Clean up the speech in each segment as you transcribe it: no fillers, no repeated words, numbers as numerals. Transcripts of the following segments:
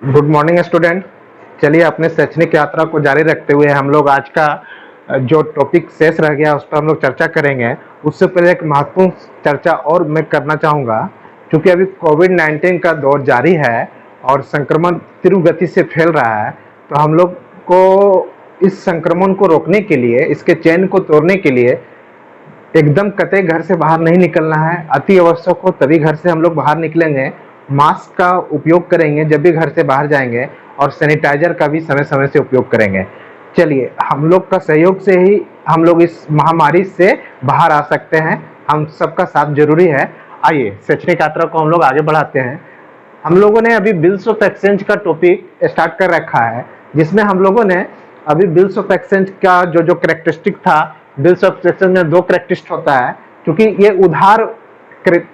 Good morning student. चलिए अपने शैक्षणिक यात्रा को जारी रखते हुए हम लोग आज का जो टॉपिक शेष रह गया उस पर हम लोग चर्चा करेंगे। उससे पहले एक महत्वपूर्ण चर्चा और मैं करना चाहूँगा, क्योंकि अभी कोविड-19 का दौर जारी है और संक्रमण तीव्र गति से फैल रहा है। तो हम लोग को इस संक्रमण को रोकने के लिए, इसके चेन को तोड़ने के लिए एकदम कतई घर से बाहर नहीं निकलना है। अति आवश्यक हो तभी घर से हम लोग बाहर निकलेंगे। मास्क का उपयोग करेंगे जब भी घर से बाहर जाएंगे और सैनिटाइजर का भी समय समय से उपयोग करेंगे। चलिए, हम लोग का सहयोग से ही हम लोग इस महामारी से बाहर आ सकते हैं। हम सबका साथ जरूरी है। आइए शैक्षणिक यात्रा को हम लोग आगे बढ़ाते हैं। हम लोगों ने अभी बिल्स ऑफ एक्सचेंज का टॉपिक स्टार्ट कर रखा है, जिसमें हम लोगों ने अभी बिल्स ऑफ एक्सचेंज का जो करेक्टरिस्टिक था। बिल्स ऑफ एक्सचेंज में दो करेक्टरिस्टिक होता है, क्योंकि ये उधार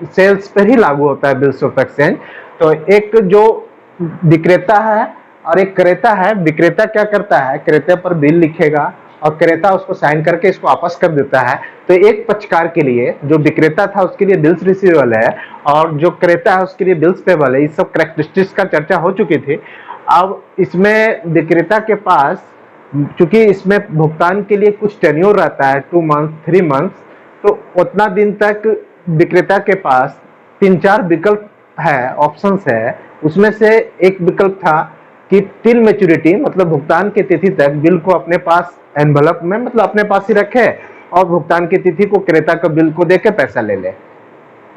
सेल्स पर ही लागू होता है बिल्स ऑफ एक्सचेंज। तो एक जो विक्रेता है और एक क्रेता है। विक्रेता क्या करता है, क्रेता पर बिल लिखेगा और क्रेता उसको साइन करके इसको वापस कर देता है। तो एक पक्षकार के लिए, जो विक्रेता था उसके लिए बिल्स रिसीवेबल है और जो क्रेता है उसके लिए बिल्स पेबल है। इस सब करेक्टरिस्टिक्स का चर्चा हो चुकी थी। अब इसमें विक्रेता के पास, चूंकि इसमें भुगतान के लिए कुछ टेन्योर रहता है, 2 मंथ 3 मंथ, तो उतना दिन तक विक्रेता के पास 3-4 विकल्प है, ऑप्शंस है। उसमें से एक विकल्प था कि टिल मैच्योरिटी, मतलब भुगतान की तिथि तक बिल को अपने पास एनवलप में, मतलब अपने पास ही रखे और भुगतान की तिथि को क्रेता का बिल को देके पैसा ले ले।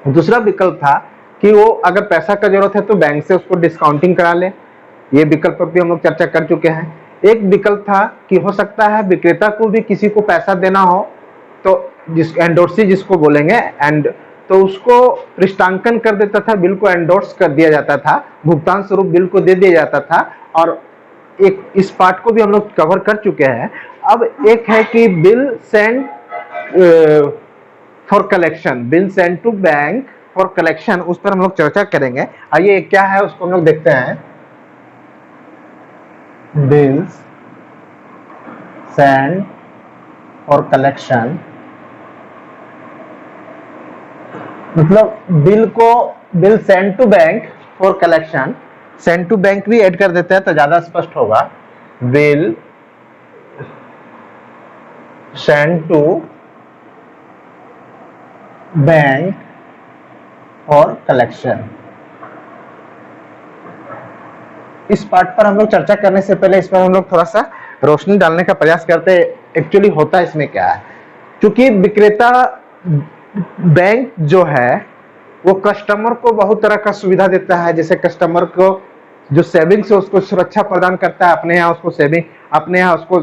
दूसरा विकल्प था कि वो अगर पैसा का जरूरत है तो बैंक से उसको डिस्काउंटिंग करा ले। ये विकल्प पर भी हम लोग चर्चा कर चुके हैं। एक विकल्प था कि हो सकता है विक्रेता को भी किसी को पैसा देना हो, तो एंडोर्सी जिसको बोलेंगे, एंड तो उसको पृष्ठांकन कर देता था, बिल को एंडोर्स कर दिया जाता था, भुगतान स्वरूप बिल को दे दिया जाता था। और एक इस पार्ट को भी हम लोग कवर कर चुके हैं। अब एक है कि bill send for collection, bill send to bank for collection, उस पर हम लोग चर्चा करेंगे। आइए क्या है उसको हम लोग देखते हैं। बिल्स सेंड फॉर कलेक्शन मतलब bill send to bank for collection. Send to bank भी ऐड कर देते हैं तो ज्यादा स्पष्ट होगा। Bill send to bank for collection. इस पार्ट पर हम लोग चर्चा करने से पहले इस पर हम लोग थोड़ा सा रोशनी डालने का प्रयास करते हैं। एक्चुअली होता इसमें क्या है, क्योंकि विक्रेता बैंक जो है वो कस्टमर को बहुत तरह का सुविधा देता है। जैसे कस्टमर को जो सेविंग्स है उसको सुरक्षा प्रदान करता है, अपने यहाँ उसको सेविंग, अपने यहाँ उसको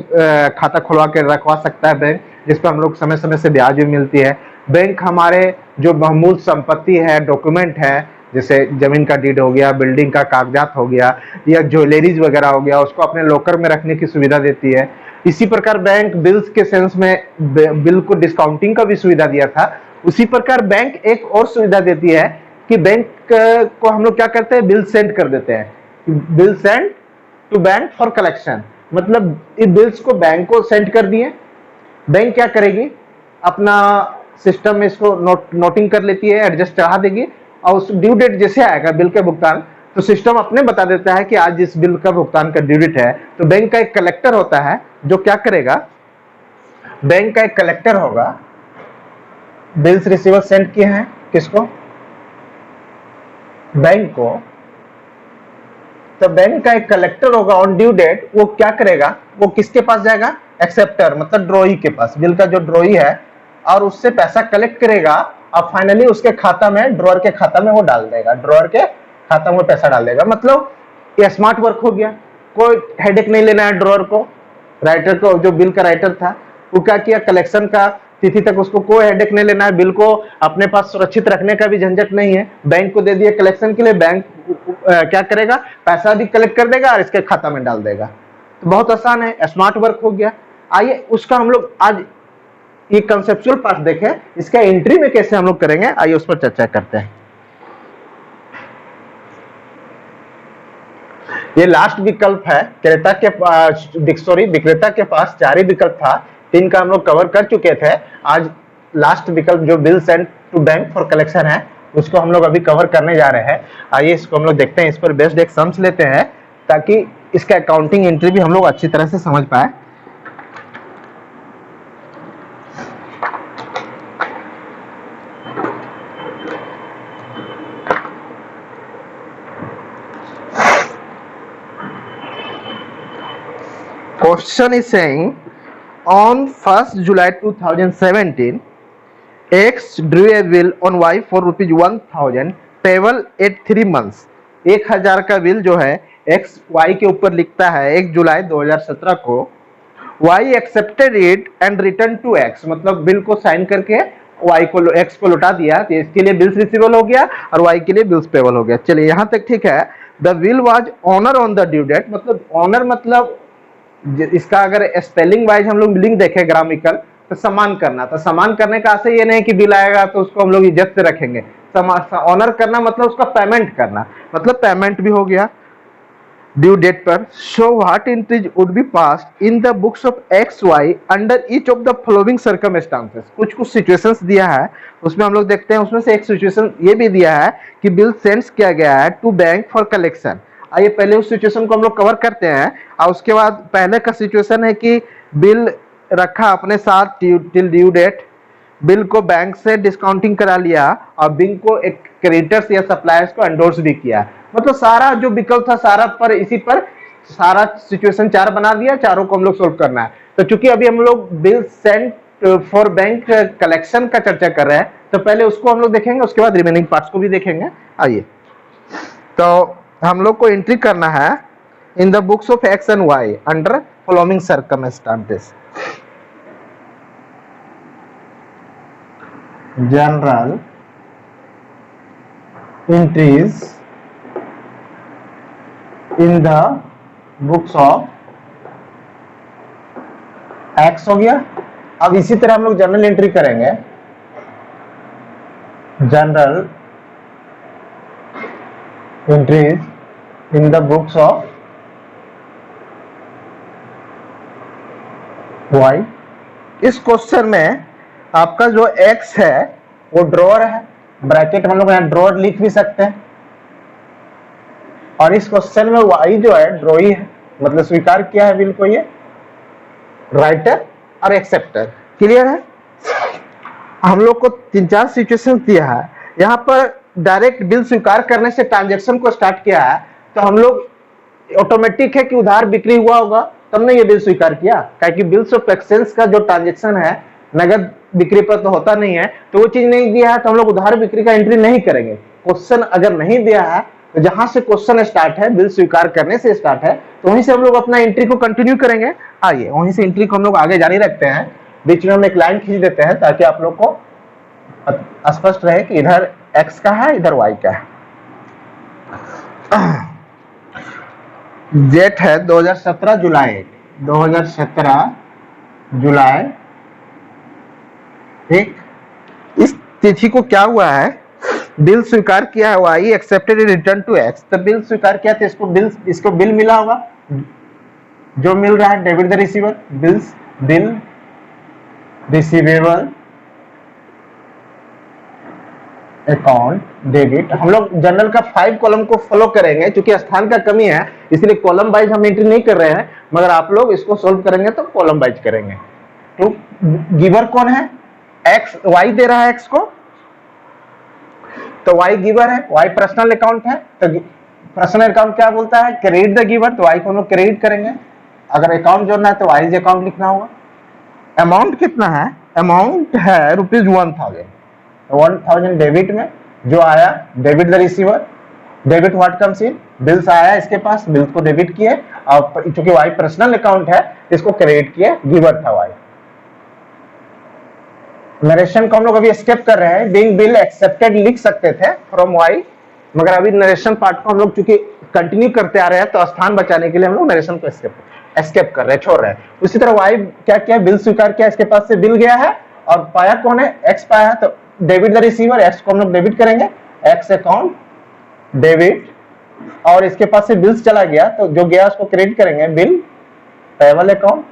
खाता खुलवा के रखवा सकता है बैंक, जिस पर हम लोग समय समय से ब्याज भी मिलती है। बैंक हमारे जो बहुमूल्य संपत्ति है, डॉक्यूमेंट है, जैसे जमीन का डीड हो गया, बिल्डिंग का कागजात हो गया या ज्वेलरीज वगैरह हो गया, उसको अपने लॉकर में रखने की सुविधा देती है। इसी प्रकार बैंक बिल्स के सेंस में बिल को डिस्काउंटिंग का भी सुविधा दिया था। उसी प्रकार बैंक एक और सुविधा देती है कि बैंक को हम लोग क्या करते हैं, बिल सेंड कर देते हैं। Bill send to bank for collection, मतलब इस बिल्स को बैंक को सेंड कर दिए। बैंक क्या करेगी, अपना सिस्टम में इसको नोटिंग कर लेती है, एडजस्ट चढ़ा देगी और उस ड्यू डेट जैसे आएगा बिल के भुगतान, तो सिस्टम अपने बता देता है कि आज इस बिल का भुगतान का ड्यू डेट है। तो बैंक का एक कलेक्टर होता है जो क्या करेगा, बैंक का एक कलेक्टर होगा। बिल्स रिसीवर सेंड किए हैं किसको, बैंक को, तो बैंक का एक कलेक्टर होगा ऑन ड्यू डेट। वो क्या करेगा, वो किसके पास जाएगा, एक्सेप्टर मतलब ड्रॉई के पास, बिल का जो ड्रॉई है, और उससे पैसा कलेक्ट करेगा और फाइनली उसके खाता में, ड्रॉअर के खाता में वो डाल देगा, ड्रॉअर के खाता में पैसा डाल देगा। मतलब ये स्मार्ट वर्क हो गया, कोई हेडेक नहीं लेना है ड्रॉअर को। राइटर को, जो बिल का राइटर था, वो क्या किया, कलेक्शन का तिथि तक उसको कोई हेडेक नहीं लेना है, बिल को अपने पास सुरक्षित रखने का भी झंझट नहीं है, बैंक को दे दिया कलेक्शन के लिए। बैंक क्या करेगा, पैसा भी कलेक्ट कर देगा और इसके खाता में डाल देगा। तो बहुत आसान है, स्मार्ट वर्क हो गया। आइए उसका हम लोग आज ये कंसेप्चुअल पार्ट देखें, इसका एंट्री में कैसे हम लोग करेंगे, आइए उस पर चर्चा करते हैं। ये लास्ट विकल्प है, क्रेता के पास, विक्रेता के पास 4 ही विकल्प था, 3 का हम लोग कवर कर चुके थे। आज लास्ट विकल्प जो bill send to bank for collection है, उसको हम लोग अभी कवर करने जा रहे हैं। आइए इसको हम लोग देखते हैं। इस पर बेस्ड एक सम्स लेते हैं ताकि इसका अकाउंटिंग एंट्री भी हम लोग अच्छी तरह से समझ पाए। Question is saying on 1st July 2017 X drew a bill on Y for ₹1000 payable at 3 months। 1000 का बिल जो है X Y के ऊपर लिखता है 1 जुलाई 2017 को। Y accepted it and returned to X, मतलब बिल को साइन करके Y को X को लौटा दिया, तो इसके लिए बिल्स रिसीवेबल हो गया और Y के लिए बिल्स पेबल हो गया। चलिए यहाँ तक ठीक है। The bill was honour on the due date, मतलब ऑनर मतलब इसका अगर स्पेलिंग वाइज हम लोग लिंक देखें ग्रामिकल तो समान करना, तो समान करने का ऐसे ये नहीं कि बिल आएगा तो उसको हम लोग इज्जत से रखेंगे। ऑनर करना मतलब उसका पेमेंट करना, मतलब पेमेंट भी हो गया ड्यू डेट पर। Show what entries would be passed in the books of X Y under each of the following circumstances. कुछ कुछ सिचुएशंस दिया है, उसमें हम लोग देखते हैं। उसमें से एक सिचुएशन ये भी दिया है कि बिल सेंड्स किया गया है टू बैंक फॉर कलेक्शन। आइए पहले उस सिचुएशन को हम लोग कवर करते हैं और उसके बाद पहले का सिचुएशन है कि बिल रखा अपने साथ टिल ड्यू डेट, बिल को बैंक से डिस्काउंटिंग करा लिया और बिल को एक क्रेडिटर्स या सप्लायर्स को एंडोर्स भी किया। मतलब सारा जो विकल्प था सारा पर इसी पर सारा सिचुएशन 4 बना दिया, चारों को हम लोग सोल्व करना है। तो चूंकि अभी हम लोग bill sent for bank collection का चर्चा कर रहे हैं तो पहले उसको हम लोग देखेंगे, उसके बाद रिमेनिंग पार्ट्स को भी देखेंगे। आइए तो हम लोग को एंट्री करना है in the books of X and Y under following circumstances. General entries in the books of X हो गया। अब इसी तरह हम लोग जनरल एंट्री करेंगे, general entries in the books of Y. इस क्वेश्चन में आपका जो एक्स है वो ड्रॉअर है, ब्रैकेट हम लोग यहाँ ड्रॉअर लिख भी सकते हैं, और इस क्वेश्चन में वाई जो है ड्रॉई है, मतलब स्वीकार किया है बिल को ये राइटर और एक्सेप्टर। क्लियर है। हम लोग को 3-4 सिचुएशन दिया है। यहाँ पर डायरेक्ट बिल स्वीकार करने से ट्रांजेक्शन को स्टार्ट किया है तो हम लोग ऑटोमेटिक है कि उधार बिक्री हुआ होगा तब ने ये बिल स्वीकार किया, क्योंकि बिल्स ऑफ एक्सचेंज का जो ट्रांजेक्शन है नगद बिक्री पर तो होता नहीं है, तो वो चीज नहीं दिया है तो हम लोग उधार बिक्री का एंट्री नहीं करेंगे। क्वेश्चन अगर नहीं दिया है तो जहां से क्वेश्चन स्टार्ट है बिल स्वीकार करने से स्टार्ट है तो वहीं से हम लोग अपना एंट्री को कंटिन्यू करेंगे। आइए वहीं से एंट्री को हम लोग आगे जारी रखते हैं, बीच में हम एक लाइन खींच देते हैं ताकि आप लोग को स्पष्ट रहे कि इधर एक्स का है इधर वाई का है। डेट है 2017 जुलाई, 2017 जुलाई। ठीक, इस तिथि को क्या हुआ है, बिल स्वीकार किया है Y accepted return to X. तो बिल स्वीकार किया तो इसको बिल मिला होगा, जो मिल रहा है debit the receiver, bills bill receivable account debit. हम लोग जनरल का 5 कॉलम को फॉलो करेंगे, क्योंकि स्थान का कमी है इसलिए कॉलम वाइज हम एंट्री नहीं कर रहे हैं, मगर आप लोग इसको सोल्व करेंगे तो कॉलम वाइज करेंगे। तो गिवर कौन है, एक्स, वाई दे रहा है एक्स को, तो वाई गिवर है, वाई पर्सनल अकाउंट है, तो पर्सनल अकाउंट क्या बोलता है, क्रेडिट द गिवर, तो वाई को हम लोग क्रेडिट करेंगे। अगर अकाउंट जोड़ना है तो वाई अकाउंट लिखना होगा। अमाउंट कितना है, अमाउंट है ₹1000। 1000 डेबिट में जो आया debit the receiver, debit what comes in, bills आया इसके पास, बिल्स को डेबिट किए और चूंकि वाई पर्सनल अकाउंट है इसको क्रेडिट किए, गिवर था वाई। नरेशन को हम लोग अभी स्किप कर रहे हैं, बीइंग बिल एक्सेप्टेड लिख सकते थे फ्रॉम वाई, मगर अभी नरेशन पार्ट को हम लोग चूंकि कंटिन्यू करते आ रहे हैं तो स्थान बचाने के लिए हम लोग नरेशन को स्किप कर रहे हैं, छोड़ रहे हैं। उसी तरह वाई क्या किया, बिल स्वीकार किया, इसके पास से बिल गया है और पाया कौन है, एक्स पाया है, तो डेबिट द रिसीवर, एक्स को हम लोग डेबिट करेंगे, एक्स अकाउंट डेबिट, और इसके पास से बिल्स चला गया तो जो गया उसको क्रेडिट करेंगे, बिल पेबल अकाउंट।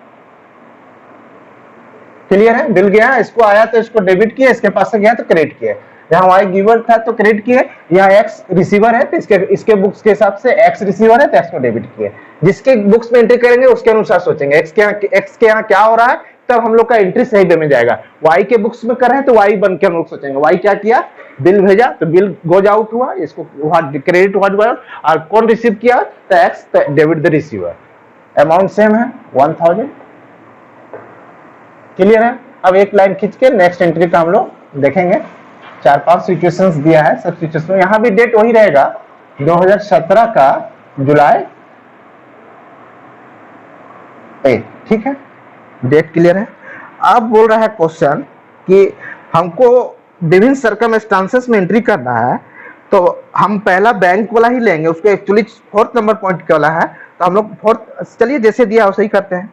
क्लियर है, बिल गया इसको आया तो इसको डेबिट किया, इसके पास से गया तो क्रेडिट किया। यहाँ वाई गिवर था तो क्रेडिट किए, यहाँ एक्स रिसीवर है तो इसके बुक्स के हिसाब से एक्स रिसीवर है तो एक्स को डेबिट किए। जिसके बुक्स में एंट्री करेंगे उसके अनुसार सोचेंगे एक्स के यहाँ क्या हो रहा है, तब हम लोग का एंट्री सही वे में जाएगा। वाई के बुक्स में कर रहे हैं तो वाई बन के हम लोग सोचेंगे वाई क्या किया, बिल भेजा तो बिल गोज आउट हुआ, इसको क्रेडिट हुआ, और कौन रिसीव किया तो x, debit the receiver. Amount same है 1000। क्लियर है। अब एक लाइन खींच के नेक्स्ट एंट्री का हम लोग देखेंगे। 4-5 सिचुएशंस दिया है, सब सिचुएशन यहाँ भी डेट वही रहेगा 2017 का जुलाई 8। ठीक है, डेट क्लियर है। अब बोल रहा है क्वेश्चन कि हमको विभिन्न सर्कमस्टांसेस में एंट्री करना है, तो हम पहला बैंक वाला ही लेंगे, उसको एक्चुअली 4th नंबर पॉइंट वाला है, तो हम लोग 4th चलिए जैसे दिया वैसे ही करते हैं।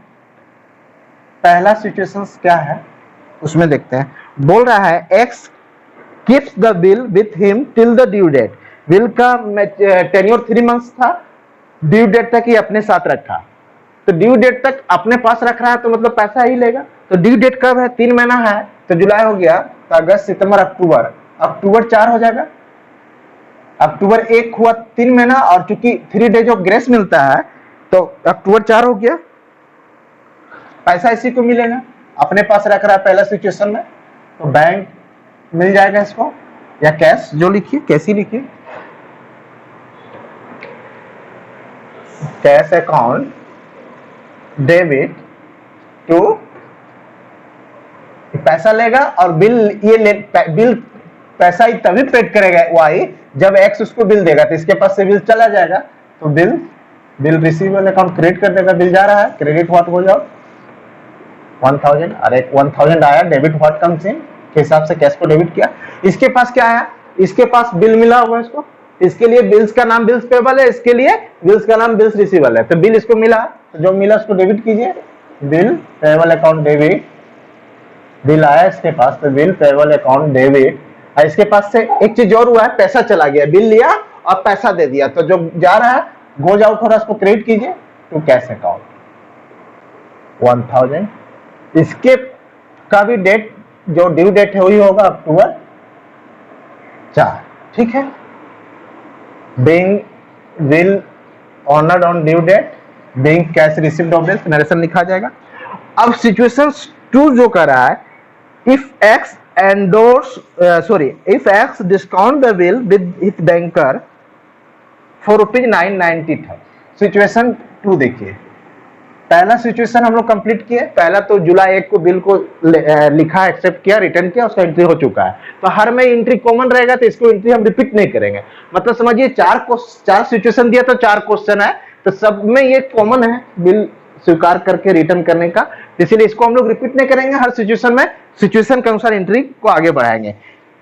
पहला सिचुएशंस क्या है उसमें देखते हैं। बोल रहा है X keeps the bill with him till the due date. Bill का टेन्योर 3 मंथ्स था, ड्यू डेट तक ही अपने साथ रखा, तो ड्यू डेट तक अपने पास रख रहा है तो मतलब पैसा ही लेगा। तो ड्यू डेट कब है, 3 महीना है, तो जुलाई हो गया, तो अगस्त सितंबर अक्टूबर, अक्टूबर 4 हो जाएगा। अक्टूबर 1 हुआ 3 महीना, और चूंकि 3 डेज ऑफ ग्रेस मिलता है तो अक्टूबर 4 हो गया। पैसा इसी को मिलेगा, अपने पास रख रहा है पहला सिचुएशन में, तो बैंक मिल जाएगा इसको, या कैश जो लिखिए, कैसी लिखिए, कैश अकाउंट डेबिट टू, पैसा लेगा और बिल पैसा ही तभी पेड करेगा वाई जब एक्स उसको बिल देगा, तो इसके पास से बिल चला जाएगा, तो बिल रिसीवेबल अकाउंट क्रेडिट कर देगा। बिल जा रहा है, क्रेडिट व्हाट हो जाओ 1000, अरे 1000 आया, डेबिट व्हाट कम्स इन के हिसाब से कैश को डेबिट किया। इसके पास क्या आया, इसके पास बिल मिला हुआ है इसको, इसके लिए बिल्स का नाम बिल्स पेबल है, इसके लिए बिल्स का नाम बिल्स रिसीवेबल है, तो बिल इसको मिला, तो जो मिला उसको डेबिट कीजिए, bill payable account debit. Bill आया इसके पास तो बिल पेबल अकाउंट डेबिट। और इसके पास से एक चीज और हुआ है, पैसा चला गया, बिल लिया और पैसा दे दिया, तो जो जा रहा है गोज आउट हो रहा है उसको क्रेडिट कीजिए टू कैश अकाउंट 1000। इसके का भी डेट जो ड्यू डेट है वही होगा अक्टूबर 4। ठीक है, being bill honoured on due date, being cash received of bill, narration लिखा जाएगा। अब सिचुएशन 2 जो कर रहा है, if X discount the bill with his banker for ₹990 था। सिचुएशन 2 देखिए, पहला सिचुएशन हम लोग कंप्लीट किए, पहला तो जुलाई 1 को बिल को लिखा, एक्सेप्ट किया, रिटर्न किया, उसका एंट्री हो चुका है, तो हर में एंट्री कॉमन रहेगा, तो इसको एंट्री हम रिपीट नहीं करेंगे। मतलब समझिए 4 सिचुएशन दिया तो 4 क्वेश्चन है, तो सब में ये कॉमन है बिल स्वीकार करके रिटर्न करने का, इसीलिए इसको हम लोग रिपीट नहीं करेंगे। हर सिचुएशन में सिचुएशन के अनुसार एंट्री को आगे बढ़ाएंगे।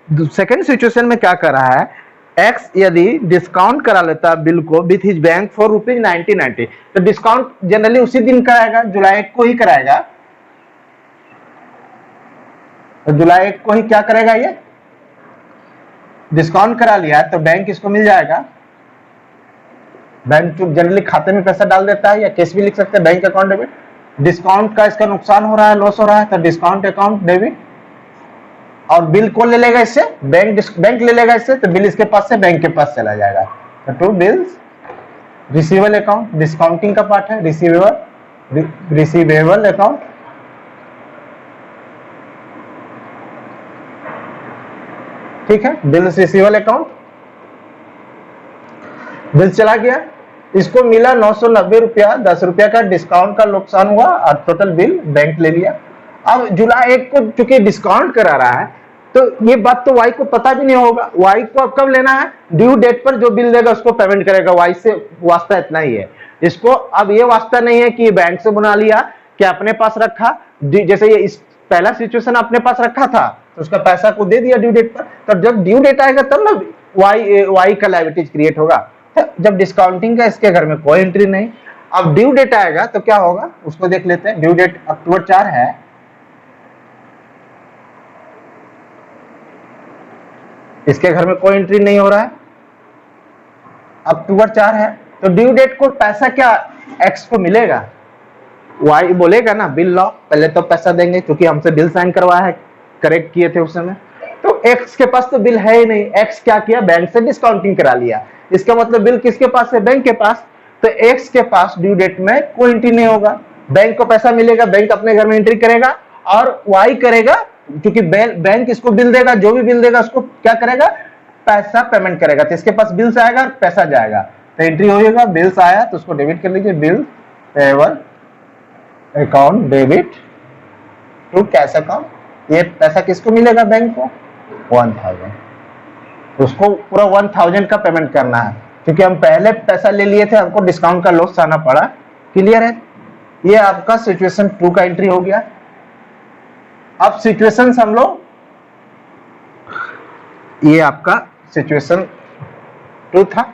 सेकंड सिचुएशन में क्या कर रहा है, एक्स यदि डिस्काउंट करा लेता बिल को विथ हिज बैंक फॉर ₹1990, तो डिस्काउंट जनरली उसी दिन कराएगा, जुलाई 1 को ही कराएगा, तो जुलाई 1 को ही क्या करेगा, ये डिस्काउंट करा लिया तो बैंक इसको मिल जाएगा। बैंक जनरली खाते में पैसा डाल देता है, या कैश भी लिख सकते हैं, बैंक अकाउंट डेबिट। डिस्काउंट का इसका नुकसान हो रहा है, लॉस हो रहा है, तो डिस्काउंट अकाउंट डेबिट। और बिल कौन ले लेगा इससे, बैंक ले लेगा इससे, तो बिल इसके पास से बैंक के पास चला जाएगा, तो to bills receivable account, discounting का पार्ट है, रिसीवेबल अकाउंट। ठीक है, बिल्स रिसीवेबल अकाउंट, बिल चला गया, इसको मिला 990 रुपया, 10 रुपया का डिस्काउंट का नुकसान हुआ, और टोटल बिल बैंक ले लिया। अब जुलाई 1 को चूंकि डिस्काउंट करा रहा है, तो ये बात तो वाई को पता भी नहीं होगा। वाई को अब कब लेना है, ड्यू डेट पर जो बिल देगा उसको पेमेंट करेगा, वाई से वास्ता इतना ही है। इसको अब ये वास्ता नहीं है कि बैंक से बना लिया, कि अपने पास रखा, जैसे ये इस पहला सिचुएशन अपने पास रखा था तो उसका पैसा को दे दिया ड्यू डेट पर, तब जब ड्यू डेट आएगा तब ना वाई का लायबिलिटीज क्रिएट होगा। जब डिस्काउंटिंग का इसके घर में कोई एंट्री नहीं, अब ड्यू डेट आएगा तो क्या होगा उसको देख लेते हैं। ड्यू डेट अक्टूबर 4 है, इसके घर में कोई एंट्री नहीं हो रहा है, अक्टूबर 4 है, तो ड्यू डेट को पैसा क्या एक्स को मिलेगा, वाई बोलेगा ना बिल लो, पहले तो पैसा देंगे क्योंकि हमसे बिल साइन करवाया है, करेक्ट किए थे उस समय, तो एक्स के पास तो बिल है ही नहीं, एक्स क्या किया, बैंक से डिस्काउंटिंग करा लिया। इसका मतलब बिल किसके पास है, बैंक के पास। तो एक्स के पास ड्यू डेट में कोई एंट्री नहीं होगा, बैंक को पैसा मिलेगा, बैंक अपने घर में एंट्री करेगा, और वाई करेगा, क्योंकि बैंक इसको बिल देगा, जो भी बिल देगा उसको क्या करेगा, पैसा पेमेंट करेगा। तो इसके पास बिल्स आएगा और पैसा जाएगा, तो एंट्री होगा, बिल्स आया तो उसको डेबिट कर लीजिए, bill payable account debit to cash account. ये पैसा किसको मिलेगा, बैंक को, 1000। उसको पूरा 1000 का पेमेंट करना है, क्योंकि हम पहले पैसा ले लिए थे, हमको डिस्काउंट का लॉस आना पड़ा। क्लियर है, ये आपका सिचुएशन 2 का एंट्री हो गया। अब सिचुएशन हम लोग, ये आपका सिचुएशन 2 था,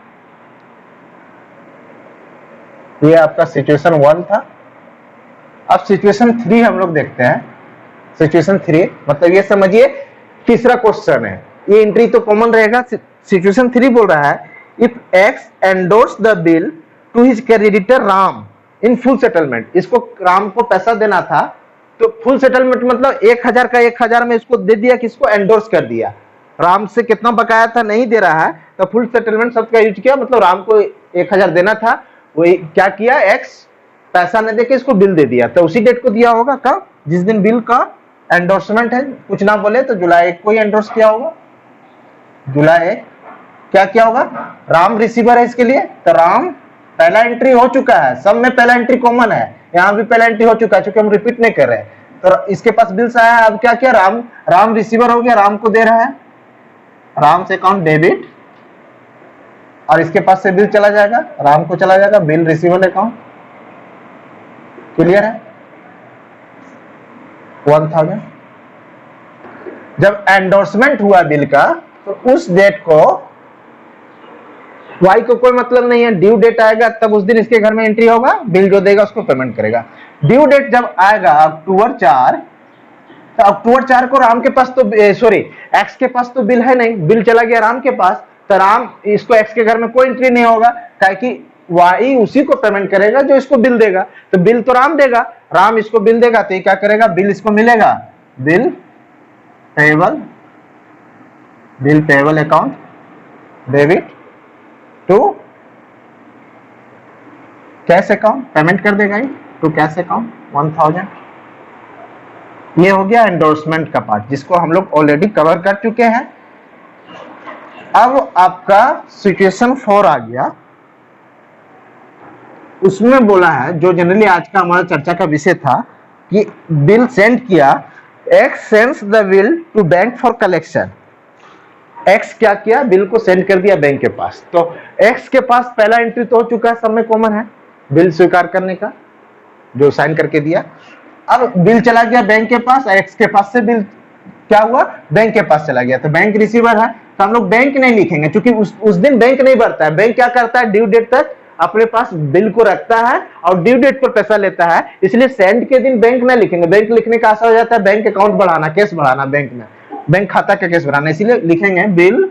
ये आपका सिचुएशन 1 था। अब सिचुएशन 3 हम लोग देखते हैं। सिचुएशन 3 मतलब ये समझिए तीसरा क्वेश्चन है, ये एंट्री तो कॉमन रहेगा। सिचुएशन 3 बोल रहा है, if X endorse the bill to his creditor Ram in full settlement. इसको राम को पैसा देना था, तो फुल सेटलमेंट मतलब 1000 का 1000 में इसको दे दिया, किसको, एंडोर्स कर दिया। राम से कितना बकाया था नहीं दे रहा है, तो फुल सेटलमेंट शब्द का यूज किया, मतलब राम को 1000 देना था, वही क्या किया, एक्स पैसा न देके इसको बिल दे दिया। तो उसी डेट को दिया होगा, कब, जिस दिन बिल का एंडोर्समेंट है, कुछ ना बोले तो जुलाई 1 को ही एंडोर्स किया होगा। जुलाई 1 क्या किया होगा, राम रिसीवर है इसके लिए, तो राम पहला एंट्री हो चुका है, सब में पहला एंट्री कॉमन है, यहाँ भी पहला एंट्री हो चुका है, क्योंकि हम रिपीट नहीं कर रहे हैं। तो इसके पास बिल्स आया है, अब क्या किया, राम रिसीवर हो गया, राम को दे रहा है, राम से अकाउंट डेबिट, और इसके पास से बिल चला जाएगा, राम को चला जाएगा, बिल रिसीवर अकाउंट। क्लियर है, 1000। जब एंडोर्समेंट हुआ बिल का, तो उस डेट को वाई को कोई मतलब नहीं है, ड्यू डेट आएगा तब उस दिन इसके घर में एंट्री होगा, बिल जो देगा उसको पेमेंट करेगा। ड्यू डेट जब आएगा अक्टूबर 4, तो अक्टूबर 4 को राम के पास तो सॉरी एक्स के पास तो बिल है नहीं, बिल चला गया राम के पास, तो राम इसको एक्स के घर में कोई एंट्री नहीं होगा, ताकि वाई उसी को पेमेंट करेगा जो इसको बिल देगा। तो बिल तो राम देगा, राम इसको बिल देगा, तो ये क्या करेगा, बिल इसको मिलेगा, bill payable account debit to cash account, payment कर देगा ये टू कैश अकाउंट 1000। ये हो गया एंडोर्समेंट का पार्ट, जिसको हम लोग ऑलरेडी कवर कर चुके हैं। अब आपका सिचुएशन 4 आ गया, उसमें बोला है, जो जनरली आज का हमारा चर्चा का विषय था, कि बिल सेंड किया, X sends the bill to bank for collection. X क्या किया, बिल को सेंड कर दिया बैंक के पास। तो एक्स के पास पहला एंट्री तो हो चुका है, सब में कॉमन है, बिल स्वीकार करने का, जो साइन करके दिया। अब बिल चला गया बैंक के पास, एक्स के पास से बिल क्या हुआ, बैंक के पास चला गया, तो बैंक रिसीवर है, तो हम लोग बैंक नहीं लिखेंगे, क्योंकि उस दिन बैंक नहीं भरता है। बैंक क्या करता है, ड्यू डेट तक अपने पास बिल को रखता है और ड्यू डेट पर पैसा लेता है, इसलिए सेंड के दिन बैंक नहीं लिखेंगे। बैंक लिखने का आशा हो जाता है बैंक अकाउंट बढ़ाना, केस बढ़ाना, बैंक में बैंक खाता का केस बढ़ाना, इसीलिए लिखेंगे bill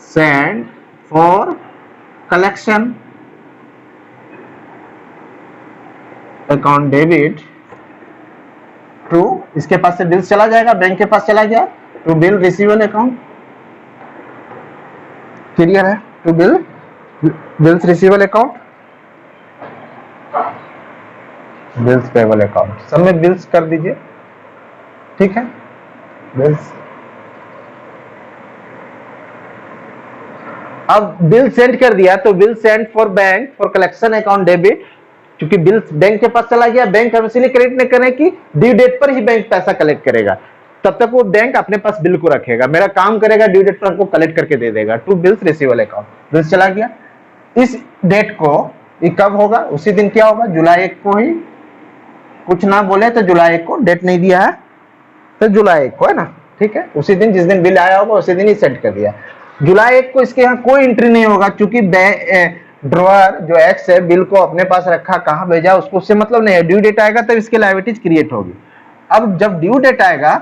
send for collection account debit to, इसके पास से बिल चला जाएगा, बैंक के पास चला गया, to bill receivable account. Clear है, to bills receivable account, bills payable account, सब में बिल्स कर दीजिए, ठीक है, बिल्स। अब बिल सेंड कर दिया, तो bill send for bank for collection account debit, क्योंकि बिल बैंक के पास चला गया, बैंक हम इसलिए क्रेडिट नहीं करें कि ड्यू डेट पर ही बैंक पैसा कलेक्ट करेगा, तब तक वो बैंक अपने पास बिल को रखेगा, मेरा काम करेगा, ड्यू डेट पर हमको कलेक्ट करके दे देगा, to bills receivable account. Bills चला गया, इस डेट को ये कब होगा, उसी दिन क्या होगा, जुलाई 1 को ही, कुछ ना बोले तो जुलाई 1 को, डेट नहीं दिया है तो जुलाई 1 को है ना, ठीक है, उसी दिन जिस दिन बिल आया होगा उसी दिन ही सेंड कर दिया। जुलाई 1 को इसके यहाँ कोई एंट्री नहीं होगा, क्योंकि ड्रॉअर जो एक्स है बिल को अपने पास रखा, कहां भेजा उसको उससे मतलब नहीं है, ड्यू डेट आएगा तब इसकी लायबिलिटीज क्रिएट होगी। अब जब ड्यू डेट आएगा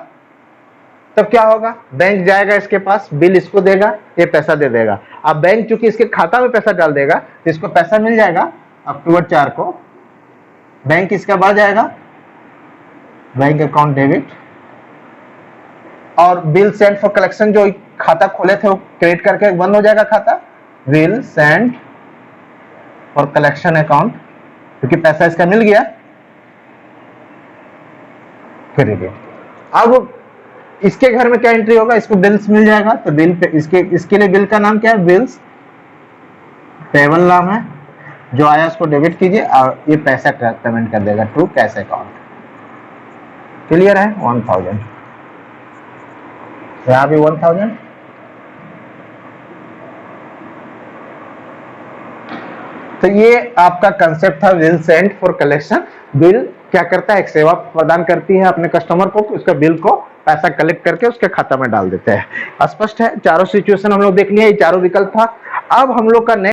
तब क्या होगा, बैंक जाएगा इसके पास, बिल इसको देगा, ये पैसा दे देगा। अब बैंक चूंकि इसके खाता में पैसा डाल देगा तो इसको पैसा मिल जाएगा अक्टूबर 4 को, बैंक इसका बढ़ जाएगा, बैंक अकाउंट डेबिट और बिल सेंड फॉर कलेक्शन, जो खाता खोले थे वो क्रेडिट करके बंद हो जाएगा खाता, bill send for collection account, क्योंकि पैसा इसका मिल गया। क्रेडिट। अब इसके घर में क्या एंट्री होगा, इसको बिल्स मिल जाएगा, तो बिल पे इसके लिए बिल का नाम क्या है, बिल्स पेबल नाम है, जो आया उसको डेबिट कीजिए और ये पैसा पेमेंट कर देगा टू कैश अकाउंट। क्लियर है? 1000, यहाँ भी 1000। तो ये आपका कंसेप्ट था bill send for collection. Bill क्या करता है, एक सेवा प्रदान करती है अपने कस्टमर को, उसका बिल को पैसा कलेक्ट करके उसके खाता में डाल देते हैं। स्पष्ट है? चारों सिचुएशन हम लोग देख लिया, ये चारों विकल्प था। अब हम लोग का